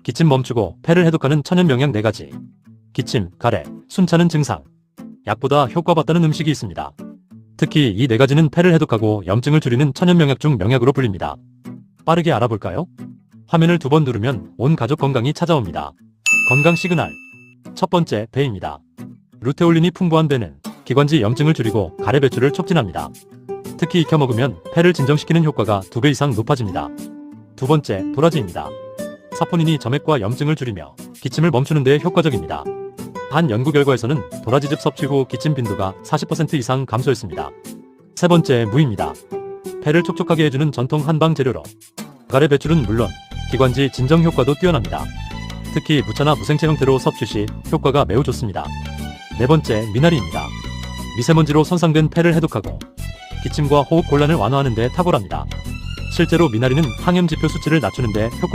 기침 멈추고 폐를 해독하는 천연 명약 4가지. 기침, 가래, 숨차는 증상. 약보다 효과받다는 음식이 있습니다. 특히 이 4가지는 폐를 해독하고 염증을 줄이는 천연 명약 중 명약으로 불립니다. 빠르게 알아볼까요? 화면을 2번 누르면 온 가족 건강이 찾아옵니다. 건강 시그널. 첫 번째, 배입니다. 루테올린이 풍부한 배는 기관지 염증을 줄이고 가래 배출을 촉진합니다. 특히 익혀 먹으면 폐를 진정시키는 효과가 2배 이상 높아집니다. 두 번째, 도라지입니다. 사포닌이 점액과 염증을 줄이며 기침을 멈추는 데 효과적입니다. 한 연구 결과에서는 도라지즙 섭취 후 기침 빈도가 40% 이상 감소했습니다. 세 번째, 무입니다. 폐를 촉촉하게 해주는 전통 한방 재료로 가래 배출은 물론 기관지 진정 효과도 뛰어납니다. 특히 무차나 무생채 형태로 섭취 시 효과가 매우 좋습니다. 네 번째, 미나리입니다. 미세먼지로 손상된 폐를 해독하고 기침과 호흡 곤란을 완화하는 데 탁월합니다. 실제로 미나리는 항염지표 수치를 낮추는 데 효과